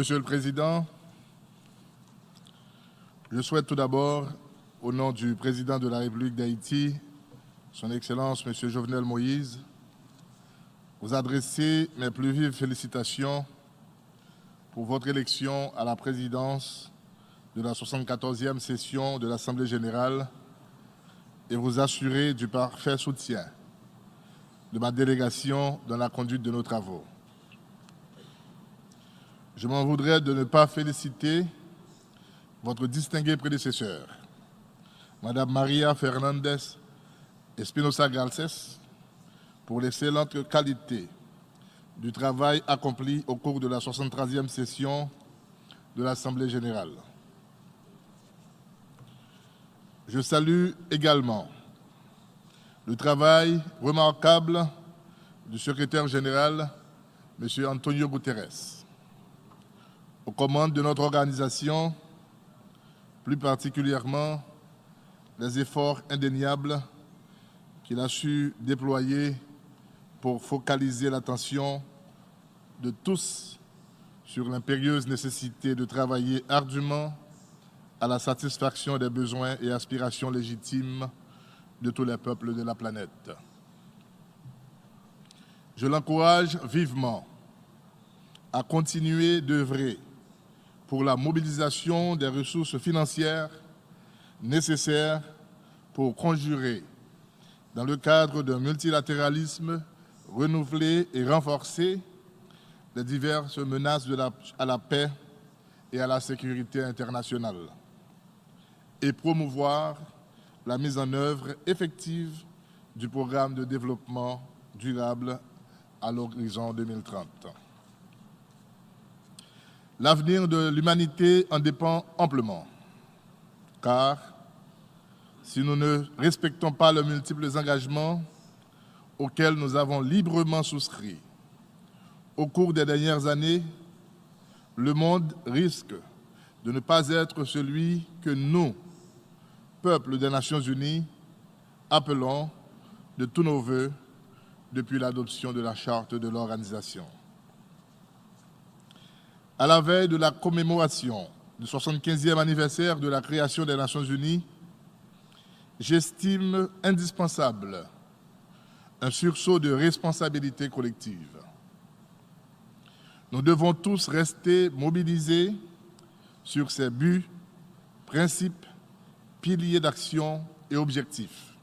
Monsieur le Président, je souhaite tout d'abord, au nom du Président de la République d'Haïti, Son Excellence M. Jovenel Moïse, vous adresser mes plus vives félicitations pour votre élection à la présidence de la 74e session de l'Assemblée générale et vous assurer du parfait soutien de ma délégation dans la conduite de nos travaux. Je m'en voudrais de ne pas féliciter votre distinguée prédécesseur, Madame Maria Fernandez Espinosa Garcés, pour l'excellente qualité du travail accompli au cours de la 73e session de l'Assemblée générale. Je salue également le travail remarquable du secrétaire général, M. Antonio Guterres, aux commandes de notre organisation, plus particulièrement les efforts indéniables qu'il a su déployer pour focaliser l'attention de tous sur l'impérieuse nécessité de travailler ardument à la satisfaction des besoins et aspirations légitimes de tous les peuples de la planète. Je l'encourage vivement à continuer d'œuvrer pour la mobilisation des ressources financières nécessaires pour conjurer, dans le cadre d'un multilatéralisme renouvelé et renforcé, les diverses menaces à la paix et à la sécurité internationale, et promouvoir la mise en œuvre effective du programme de développement durable à l'horizon 2030. L'avenir de l'humanité en dépend amplement, car si nous ne respectons pas les multiples engagements auxquels nous avons librement souscrit au cours des dernières années, le monde risque de ne pas être celui que nous, peuple des Nations Unies, appelons de tous nos vœux depuis l'adoption de la charte de l'organisation. À la veille de la commémoration du 75e anniversaire de la création des Nations Unies, j'estime indispensable un sursaut de responsabilité collective. Nous devons tous rester mobilisés sur ces buts, principes, piliers d'action et objectifs,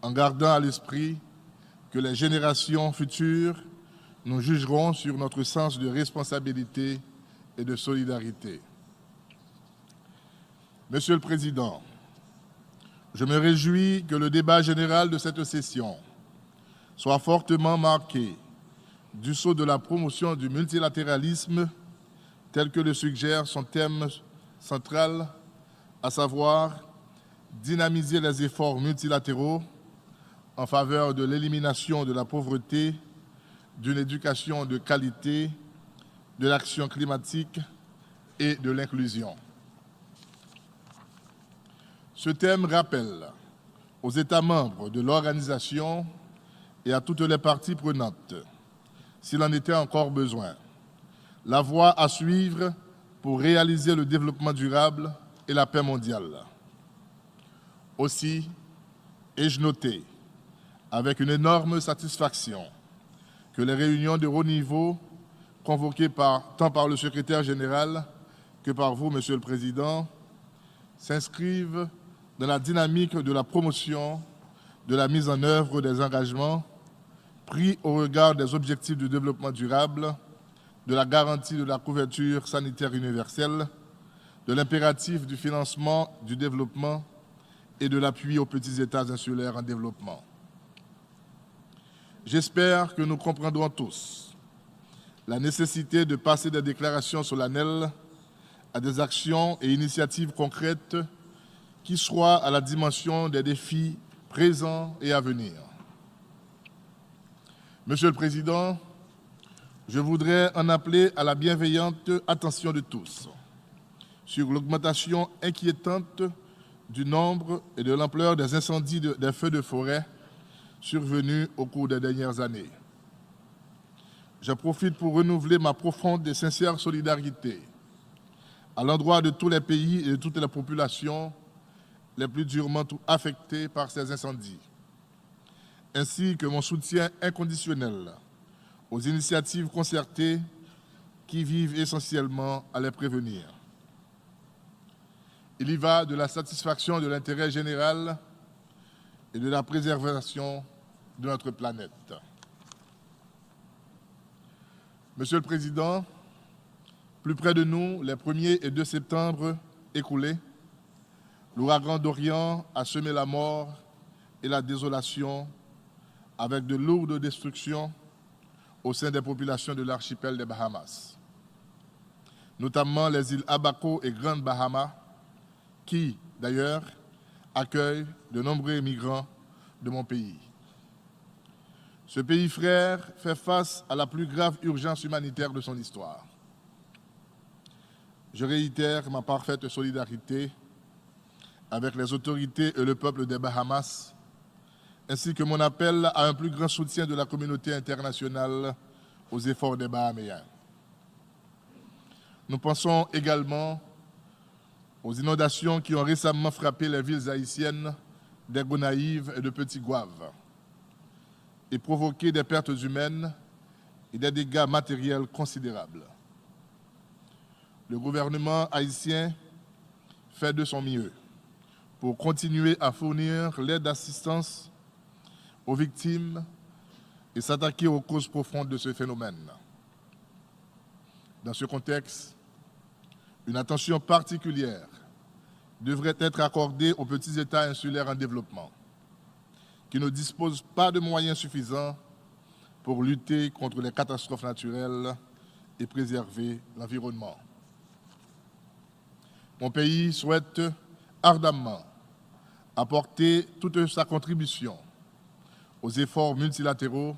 en gardant à l'esprit que les générations futures nous jugeront sur notre sens de responsabilité et de solidarité. Monsieur le Président, je me réjouis que le débat général de cette session soit fortement marqué du sceau de la promotion du multilatéralisme tel que le suggère son thème central, à savoir dynamiser les efforts multilatéraux en faveur de l'élimination de la pauvreté, d'une éducation de qualité, de l'action climatique et de l'inclusion. Ce thème rappelle aux États membres de l'organisation et à toutes les parties prenantes, s'il en était encore besoin, la voie à suivre pour réaliser le développement durable et la paix mondiale. Aussi, ai-je noté, avec une énorme satisfaction, que les réunions de haut niveau, convoquées tant par le secrétaire général que par vous, Monsieur le Président, s'inscrivent dans la dynamique de la promotion, de la mise en œuvre des engagements pris au regard des objectifs du développement durable, de la garantie de la couverture sanitaire universelle, de l'impératif du financement du développement et de l'appui aux petits États insulaires en développement. J'espère que nous comprendrons tous la nécessité de passer des déclarations solennelles à des actions et initiatives concrètes qui soient à la dimension des défis présents et à venir. Monsieur le Président, je voudrais en appeler à la bienveillante attention de tous sur l'augmentation inquiétante du nombre et de l'ampleur des incendies des feux de forêt survenus au cours des dernières années. je profite pour renouveler ma profonde et sincère solidarité à l'endroit de tous les pays et de toutes les populations les plus durement affectées par ces incendies, ainsi que mon soutien inconditionnel aux initiatives concertées qui vivent essentiellement à les prévenir. Il y va de la satisfaction de l'intérêt général et de la préservation de notre planète. Monsieur le Président, plus près de nous, les 1er et 2 septembre écoulés, l'ouragan Dorian a semé la mort et la désolation avec de lourdes destructions au sein des populations de l'archipel des Bahamas, notamment les îles Abaco et Grande Bahama, qui, d'ailleurs, accueillent de nombreux migrants de mon pays. Ce pays frère fait face à la plus grave urgence humanitaire de son histoire. Je réitère ma parfaite solidarité avec les autorités et le peuple des Bahamas, ainsi que mon appel à un plus grand soutien de la communauté internationale aux efforts des Bahaméens. Nous pensons également aux inondations qui ont récemment frappé les villes haïtiennes des Gonaïves et de Petit-Gouave et provoqué des pertes humaines et des dégâts matériels considérables. Le gouvernement haïtien fait de son mieux pour continuer à fournir l'aide d'assistance aux victimes et s'attaquer aux causes profondes de ce phénomène. Dans ce contexte, une attention particulière devrait être accordée aux petits États insulaires en développement, qui ne disposent pas de moyens suffisants pour lutter contre les catastrophes naturelles et préserver l'environnement. Mon pays souhaite ardemment apporter toute sa contribution aux efforts multilatéraux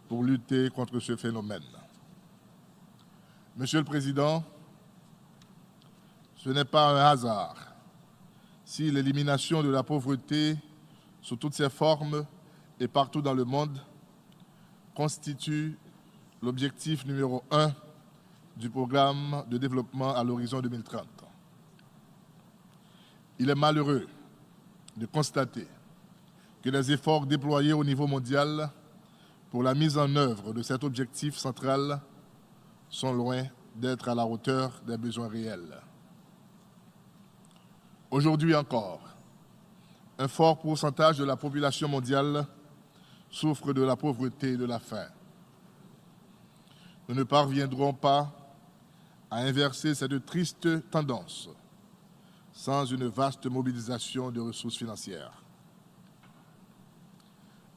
pour lutter contre ce phénomène. Monsieur le Président, ce n'est pas un hasard si l'élimination de la pauvreté sous toutes ses formes et partout dans le monde constitue l'objectif numéro 1 du programme de développement à l'horizon 2030. Il est malheureux de constater que les efforts déployés au niveau mondial pour la mise en œuvre de cet objectif central sont loin d'être à la hauteur des besoins réels. Aujourd'hui encore, un fort pourcentage de la population mondiale souffre de la pauvreté et de la faim. Nous ne parviendrons pas à inverser cette triste tendance sans une vaste mobilisation de ressources financières.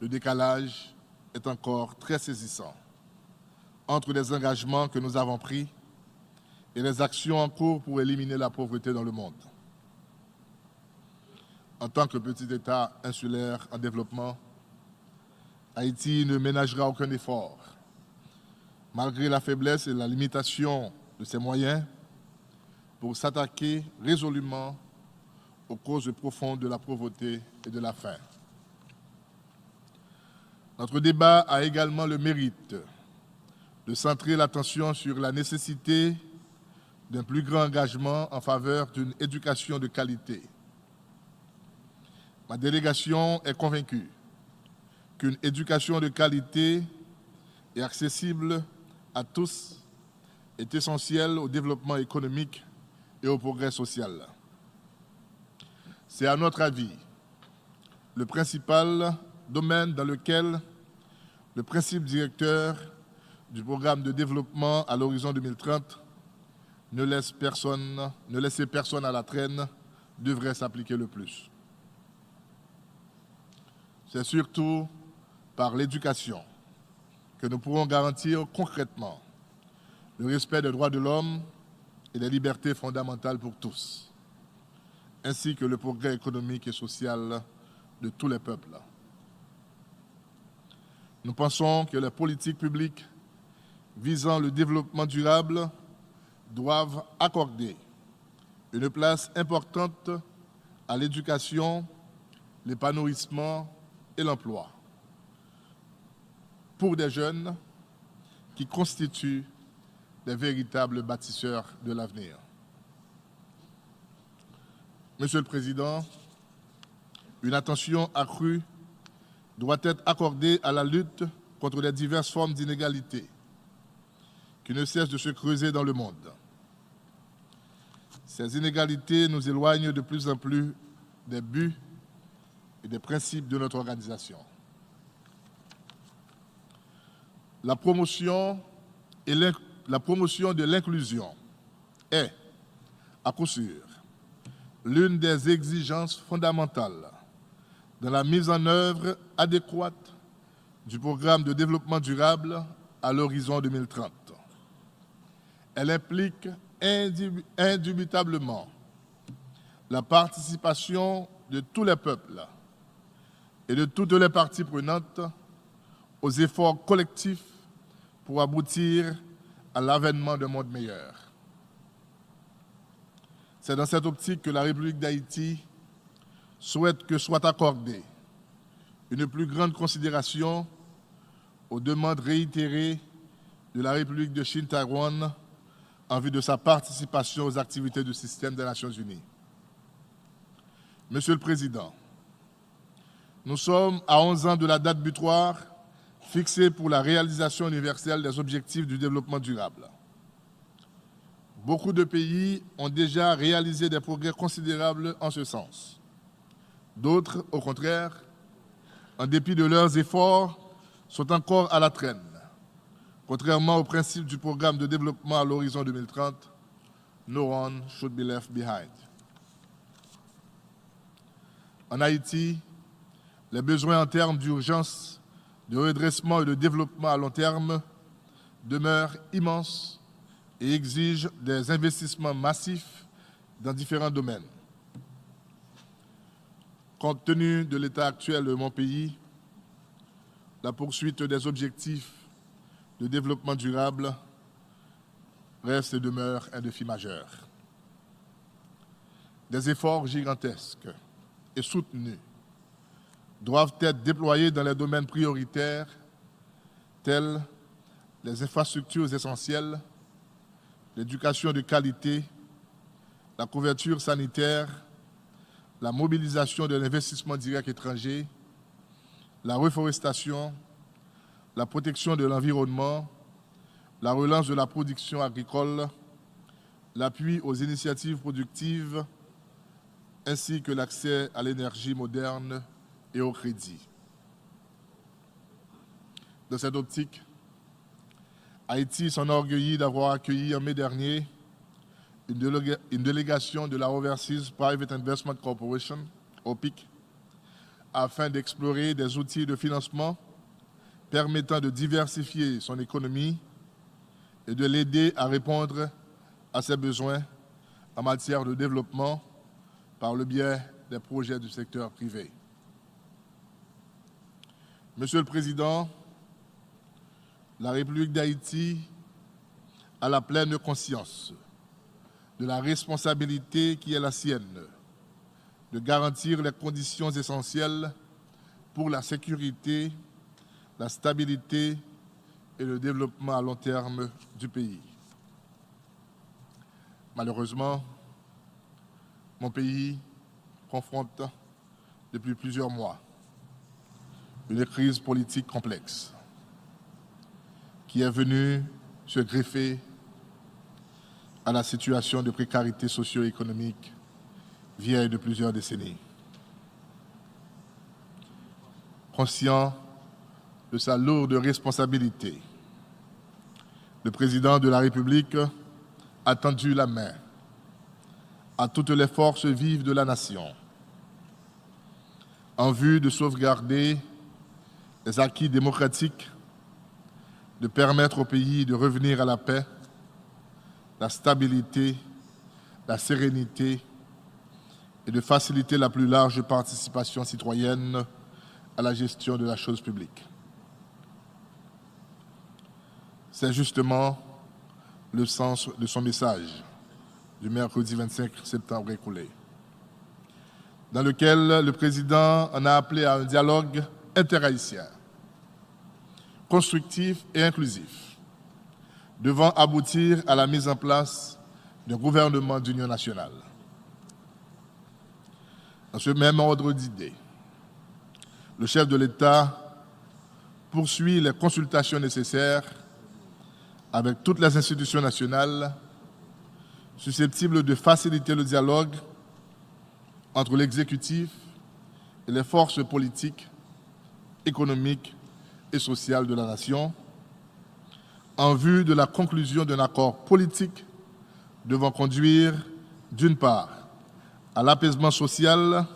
Le décalage est encore très saisissant entre les engagements que nous avons pris et les actions en cours pour éliminer la pauvreté dans le monde. En tant que petit État insulaire en développement, Haïti ne ménagera aucun effort, malgré la faiblesse et la limitation de ses moyens, pour s'attaquer résolument aux causes profondes de la pauvreté et de la faim. Notre débat a également le mérite de centrer l'attention sur la nécessité d'un plus grand engagement en faveur d'une éducation de qualité. Ma délégation est convaincue qu'une éducation de qualité et accessible à tous est essentielle au développement économique et au progrès social. C'est à notre avis le principal domaine dans lequel le principe directeur du programme de développement à l'horizon 2030, ne laisser personne à la traîne, devrait s'appliquer le plus. C'est surtout par l'éducation que nous pourrons garantir concrètement le respect des droits de l'homme et des libertés fondamentales pour tous, ainsi que le progrès économique et social de tous les peuples. Nous pensons que les politiques publiques visant le développement durable doivent accorder une place importante à l'éducation, l'épanouissement et l'emploi pour des jeunes qui constituent des véritables bâtisseurs de l'avenir. Monsieur le Président, une attention accrue doit être accordée à la lutte contre les diverses formes d'inégalité qui ne cessent de se creuser dans le monde. Ces inégalités nous éloignent de plus en plus des buts et des principes de notre organisation. La promotion de l'inclusion est, à coup sûr, l'une des exigences fondamentales dans la mise en œuvre adéquate du programme de développement durable à l'horizon 2030. Elle implique indubitablement la participation de tous les peuples et de toutes les parties prenantes aux efforts collectifs pour aboutir à l'avènement d'un monde meilleur. C'est dans cette optique que la République d'Haïti souhaite que soit accordée une plus grande considération aux demandes réitérées de la République de Chine-Taïwan en vue de sa participation aux activités du système des Nations Unies. Monsieur le Président, nous sommes à 11 ans de la date butoir fixée pour la réalisation universelle des objectifs du développement durable. Beaucoup de pays ont déjà réalisé des progrès considérables en ce sens. D'autres, au contraire, en dépit de leurs efforts, sont encore à la traîne. Contrairement au principe du programme de développement à l'horizon 2030, no one should be left behind. En Haïti, les besoins en termes d'urgence, de redressement et de développement à long terme demeurent immenses et exigent des investissements massifs dans différents domaines. Compte tenu de l'état actuel de mon pays, la poursuite des objectifs de développement durable reste et demeure un défi majeur. Des efforts gigantesques et soutenus doivent être déployés dans les domaines prioritaires tels les infrastructures essentielles, l'éducation de qualité, la couverture sanitaire, la mobilisation de l'investissement direct étranger, la reforestation, la protection de l'environnement, la relance de la production agricole, l'appui aux initiatives productives, ainsi que l'accès à l'énergie moderne et au crédit. Dans cette optique, Haïti s'enorgueillit d'avoir accueilli en mai dernier une délégation de la Overseas Private Investment Corporation, OPIC, afin d'explorer des outils de financement permettant de diversifier son économie et de l'aider à répondre à ses besoins en matière de développement par le biais des projets du secteur privé. Monsieur le Président, la République d'Haïti a la pleine conscience de la responsabilité qui est la sienne de garantir les conditions essentielles pour la sécurité, la stabilité et le développement à long terme du pays. Malheureusement, mon pays confronte depuis plusieurs mois une crise politique complexe qui est venue se greffer à la situation de précarité socio-économique vieille de plusieurs décennies. Conscient de sa lourde responsabilité, le président de la République a tendu la main à toutes les forces vives de la nation en vue de sauvegarder les acquis démocratiques, de permettre au pays de revenir à la paix, la stabilité, la sérénité et de faciliter la plus large participation citoyenne à la gestion de la chose publique. C'est justement le sens de son message du mercredi 25 septembre écoulé, dans lequel le président en a appelé à un dialogue interhaïtien, constructif et inclusif, devant aboutir à la mise en place d'un gouvernement d'union nationale. Dans ce même ordre d'idées, le chef de l'État poursuit les consultations nécessaires avec toutes les institutions nationales susceptibles de faciliter le dialogue entre l'exécutif et les forces politiques, économiques et sociales de la nation, en vue de la conclusion d'un accord politique devant conduire, d'une part, à l'apaisement social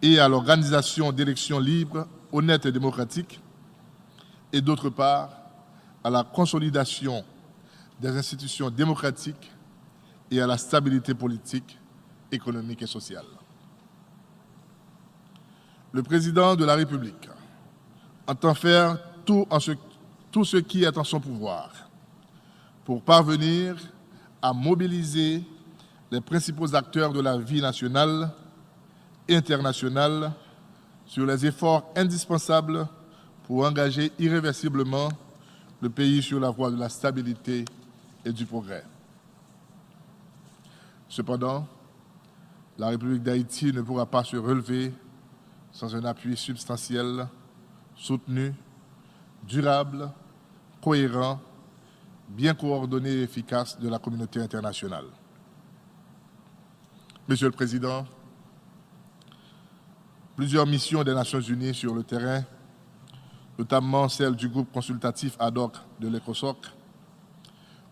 et à l'organisation d'élections libres, honnêtes et démocratiques, et d'autre part, à la consolidation des institutions démocratiques et à la stabilité politique, économique et sociale. Le président de la République entend faire tout ce qui est en son pouvoir pour parvenir à mobiliser les principaux acteurs de la vie nationale et internationale sur les efforts indispensables pour engager irréversiblement le pays sur la voie de la stabilité et du progrès. Cependant, la République d'Haïti ne pourra pas se relever sans un appui substantiel, soutenu, durable, cohérent, bien coordonné et efficace de la communauté internationale. Monsieur le Président, plusieurs missions des Nations Unies sur le terrain, notamment celle du groupe consultatif ad hoc de l'ECOSOC,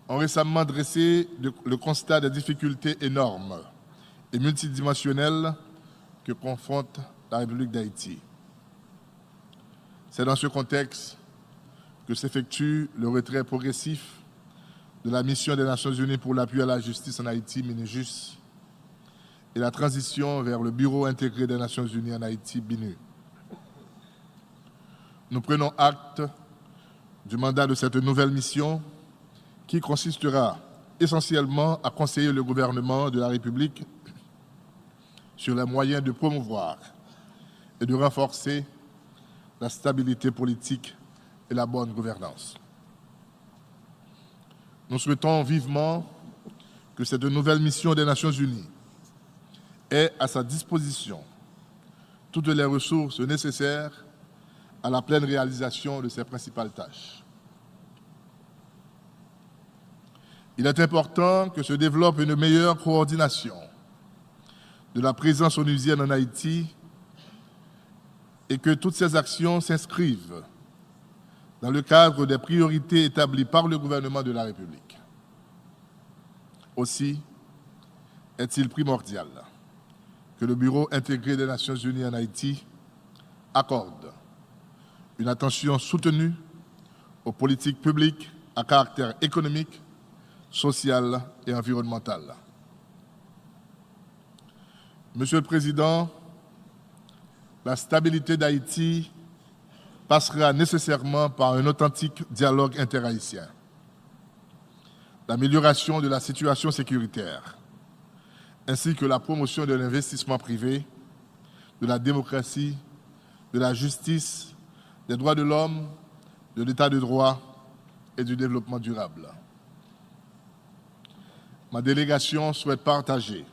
ont récemment dressé le constat des difficultés énormes et multidimensionnelles que confronte la République d'Haïti. C'est dans ce contexte que s'effectue le retrait progressif de la mission des Nations Unies pour l'appui à la justice en Haïti, MINUJUS, et la transition vers le Bureau intégré des Nations Unies en Haïti, BINU. Nous prenons acte du mandat de cette nouvelle mission qui consistera essentiellement à conseiller le gouvernement de la République sur les moyens de promouvoir et de renforcer la stabilité politique et la bonne gouvernance. Nous souhaitons vivement que cette nouvelle mission des Nations Unies ait à sa disposition toutes les ressources nécessaires à la pleine réalisation de ses principales tâches. Il est important que se développe une meilleure coordination de la présence onusienne en Haïti et que toutes ces actions s'inscrivent dans le cadre des priorités établies par le gouvernement de la République. Aussi est-il primordial que le Bureau intégré des Nations Unies en Haïti accorde une attention soutenue aux politiques publiques à caractère économique, social et environnemental. Monsieur le Président, la stabilité d'Haïti passera nécessairement par un authentique dialogue interhaïtien. L'amélioration de la situation sécuritaire, ainsi que la promotion de l'investissement privé, de la démocratie, de la justice, des droits de l'homme, de l'état de droit et du développement durable. Ma délégation souhaite partager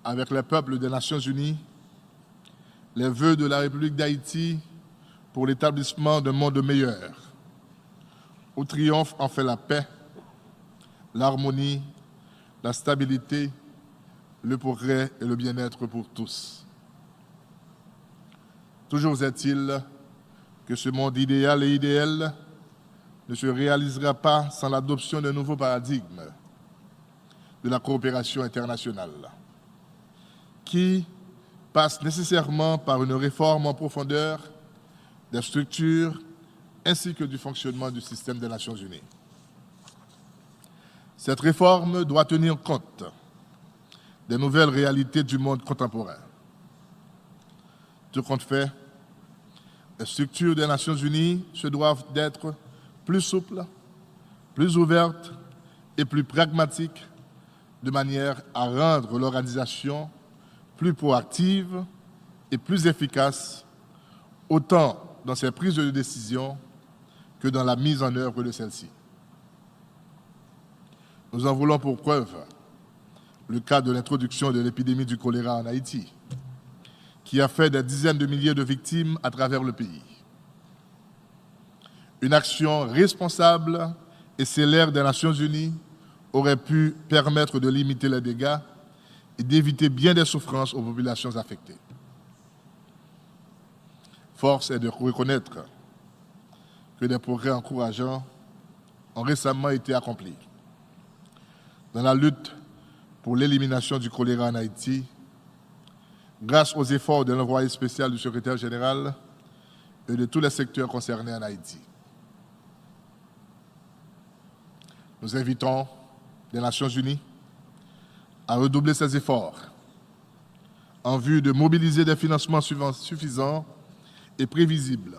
avec les peuples des Nations Unies les vœux de la République d'Haïti pour l'établissement d'un monde meilleur, où triomphe en fait la paix, l'harmonie, la stabilité, le progrès et le bien-être pour tous. Toujours est-il que ce monde idéal et idéal ne se réalisera pas sans l'adoption d'un nouveau paradigme de la coopération internationale, qui passe nécessairement par une réforme en profondeur des structures ainsi que du fonctionnement du système des Nations Unies. Cette réforme doit tenir compte des nouvelles réalités du monde contemporain. Tout compte fait, les structures des Nations Unies se doivent d'être plus souples, plus ouvertes et plus pragmatiques, de manière à rendre l'organisation plus proactive et plus efficace, autant dans ses prises de décision que dans la mise en œuvre de celles-ci. Nous en voulons pour preuve le cas de l'introduction de l'épidémie du choléra en Haïti, qui a fait des dizaines de milliers de victimes à travers le pays. Une action responsable et célère des Nations Unies aurait pu permettre de limiter les dégâts et d'éviter bien des souffrances aux populations affectées. Force est de reconnaître que des progrès encourageants ont récemment été accomplis dans la lutte pour l'élimination du choléra en Haïti, grâce aux efforts de l'envoyé spécial du secrétaire général et de tous les secteurs concernés en Haïti. Nous invitons les Nations Unies à redoubler ses efforts en vue de mobiliser des financements suffisants et prévisibles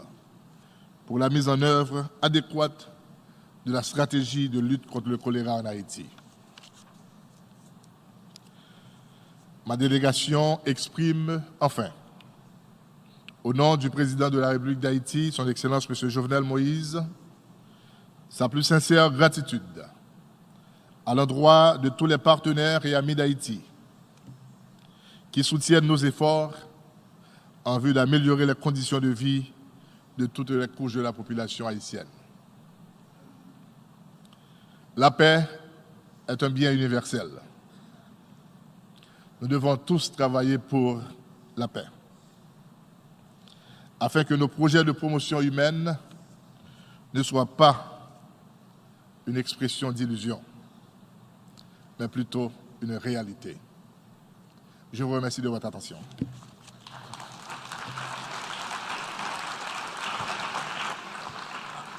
pour la mise en œuvre adéquate de la stratégie de lutte contre le choléra en Haïti. Ma délégation exprime enfin, au nom du président de la République d'Haïti, son Excellence M. Jovenel Moïse, sa plus sincère gratitude à l'endroit de tous les partenaires et amis d'Haïti qui soutiennent nos efforts en vue d'améliorer les conditions de vie de toutes les couches de la population haïtienne. La paix est un bien universel. Nous devons tous travailler pour la paix, afin que nos projets de promotion humaine ne soient pas une expression d'illusion, mais plutôt une réalité. Je vous remercie de votre attention.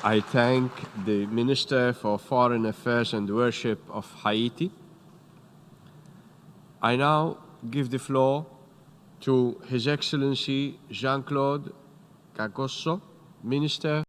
I thank the Minister for Foreign Affairs and Worship of Haiti. I now give the floor to His Excellency Jean-Claude Cagosso, Minister